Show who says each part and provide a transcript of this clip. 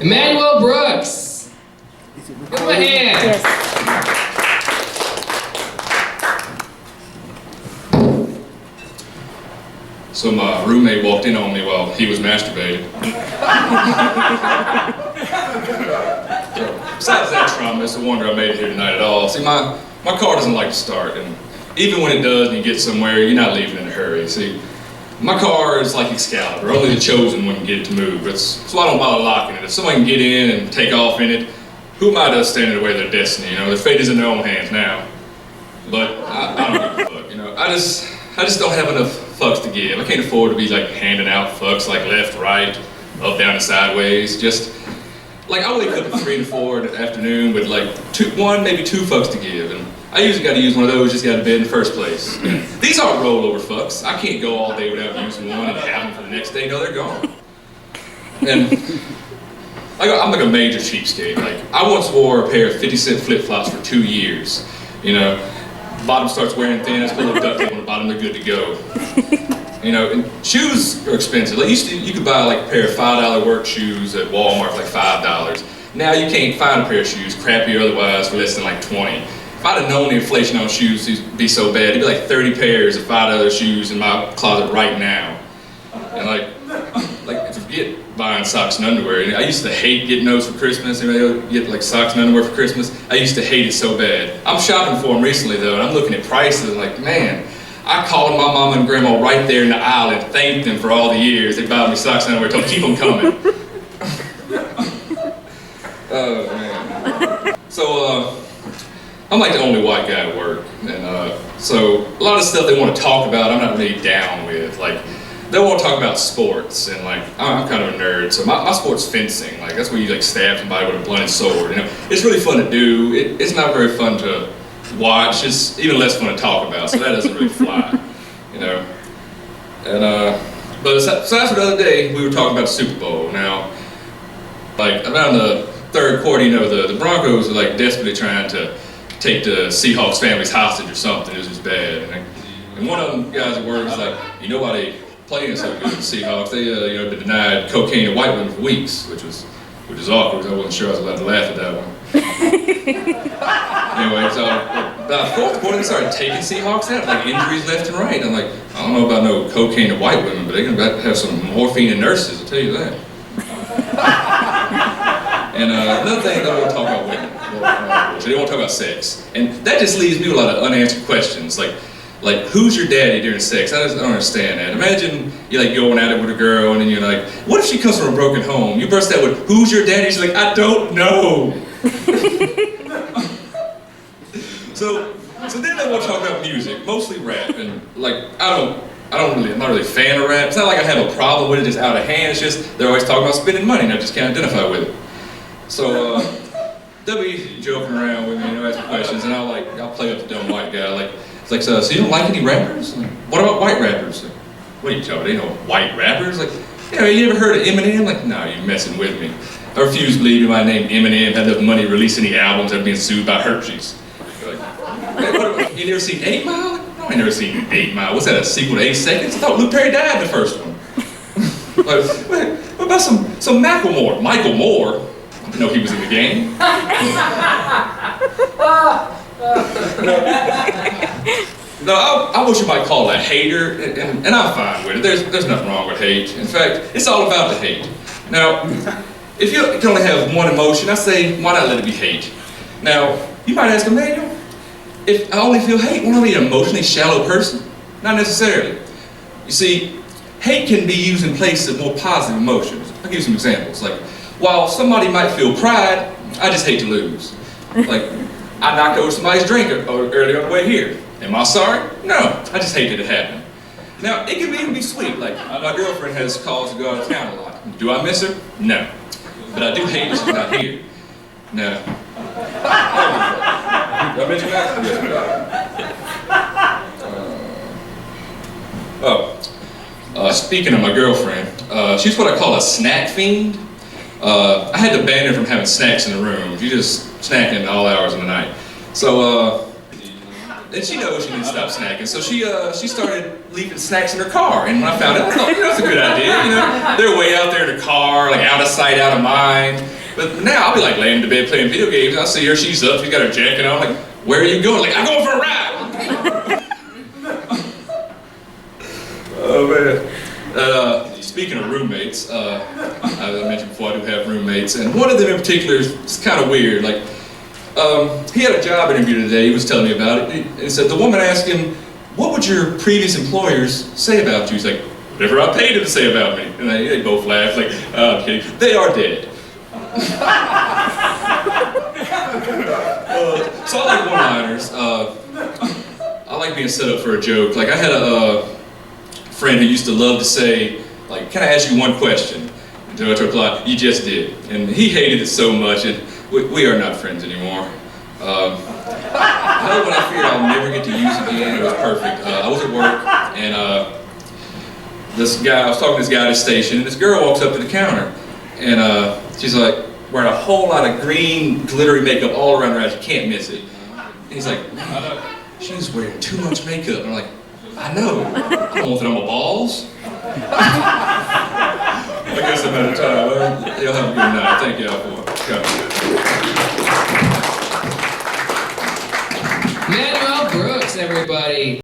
Speaker 1: Emanuel Brooks. Give him a hand.
Speaker 2: Yes.
Speaker 3: So my roommate walked in on me while he was masturbating. Besides that trauma, it's a wonder I made it here tonight at all. See, my car doesn't like to start, and even when it does and you get somewhere, you're not leaving in a hurry. See, my car is like Excalibur, only the chosen one can get it to move. So I don't bother locking it. If someone can get in and take off in it, who am I to stand in the way of their destiny? You know, their fate is in their own hands now. But I don't give a fuck, you know. I just don't have enough fucks to give. I can't afford to be like handing out fucks like left, right, up, down, and sideways. Just like I wake up at 3 to 4 in the afternoon with like one, maybe two fucks to give, and I usually got to use one of those just to get out of bed in the first place. These aren't rollover fucks. I can't go all day without using one and have them for the next day. No, they're gone. And I'm like a major cheapskate. Like I once wore a pair of 50-cent flip-flops for 2 years. You know. Bottom starts wearing thin, I just put a little duct tape on the bottom, they're good to go. You know, and shoes are expensive. Like you could buy like a pair of $5 work shoes at Walmart for like $5. Now you can't find a pair of shoes, crappy or otherwise, for less than like 20. If I'd have known the inflation on shoes would be so bad, it'd be like 30 pairs of $5 shoes in my closet right now. And like forget buying socks and underwear. I used to hate getting those for Christmas. Anybody get like socks and underwear for Christmas? I used to hate it so bad. I'm shopping for them recently though, and I'm looking at prices and like, man, I called my mom and grandma right there in the aisle and thanked them for all the years they bought me socks and underwear. Told them keep them coming. Oh man. So I'm like the only white guy at work, and so a lot of stuff they want to talk about, I'm not really down with. Like, they want to talk about sports, and like I'm kind of a nerd, so my sport's fencing. Like that's where you like stab somebody with a blunted sword. You know, it's really fun to do. It's not very fun to watch. It's even less fun to talk about. So that doesn't really fly. You know, and but so that's what the other day we were talking about the Super Bowl. Now, like around the third quarter, you know, the Broncos were like desperately trying to take the Seahawks families hostage or something. It was just bad. And one of them guys at work was like, you know why they playing so good, the Seahawks? They been denied cocaine to white women for weeks, which is awkward. I wasn't sure I was allowed to laugh at that one. Anyway, so about fourth quarter they started taking Seahawks out, like injuries left and right. I'm like, I don't know about no cocaine to white women, but they're gonna have some morphine and nurses, I'll tell you that. And another thing, they don't want to talk about women. So they won't talk about sex, and that just leaves me with a lot of unanswered questions, like who's your daddy during sex? I don't understand that. Imagine you're like going at it with a girl and then you're like, what if she comes from a broken home? You burst out with, who's your daddy? She's like, I don't know. so then they want to talk about music, mostly rap, and like I'm not really a fan of rap. It's not like I have a problem with it, just out of hand. It's just they're always talking about spending money and I just can't identify with it. So they'll be joking around with me, you know, asking questions, and I'll play up the dumb white guy, like. It's like, so you don't like any rappers? Like, what about white rappers? Like, what are you talking about? You know, white rappers? Like, you ever heard of Eminem? Like, no, you're messing with me. I refuse to believe you might name Eminem had enough money to release any albums that are being sued by Hershey's. Like, hey, you never seen 8 Mile? Like, no, I never seen 8 Mile. What's that, a sequel to 8 Seconds? I thought Luke Perry died in the first one. Like, what about some Macklemore? Michael Moore? I didn't know he was in the game. No, I wish you might call it a hater, and I'm fine with it. There's nothing wrong with hate. In fact, it's all about the hate. Now, if you can only have one emotion, I say, why not let it be hate? Now, you might ask Emanuel, if I only feel hate, won't I be an emotionally shallow person? Not necessarily. You see, hate can be used in place of more positive emotions. I'll give you some examples. Like, while somebody might feel pride, I just hate to lose. Like, I knocked over somebody's drink earlier on the way here. Am I sorry? No, I just hated it happen. Now, it can even be sweet, like my girlfriend has calls to go out of town a lot. Do I miss her? No. But I do hate that she's not here. No. Did I mention that? Speaking of my girlfriend, she's what I call a snack fiend. I had to ban her from having snacks in the room. She just snacking all hours of the night. So, And she knows she needs to stop snacking, so she started leaving snacks in her car. And when I found out, I thought, that's a good idea. They're way out there in her car, like out of sight, out of mind. But now I'll be like laying in bed playing video games. I'll see her, she's up, she's got her jacket on. Like, where are you going? Like, I'm going for a ride. Oh man. Speaking of roommates, I mentioned before I do have roommates, and one of them in particular is kind of weird. Like, he had a job interview today. He was telling me about it. He said the woman asked him, "What would your previous employers say about you?" He's like, "Whatever I paid them to say about me." And they both laughed. Like, "I'm kidding. They are dead." So I like one-liners. I like being set up for a joke. Like I had a friend who used to love to say, like, "Can I ask you one question?" And to reply, "You just did." And he hated it so much, and we are not friends anymore. Another one I figured I'll never get to use again. It was perfect. I was at work, and I was talking to this guy at the station, and this girl walks up to the counter, and she's like wearing a whole lot of green glittery makeup all around her eyes. You can't miss it. And he's like, "Man, she's wearing too much makeup." And I'm like, "I know. I don't want it on my balls." I guess I'm out of time. Y'all have a good night. Thank y'all for coming.
Speaker 1: Emanuel Brooks, everybody.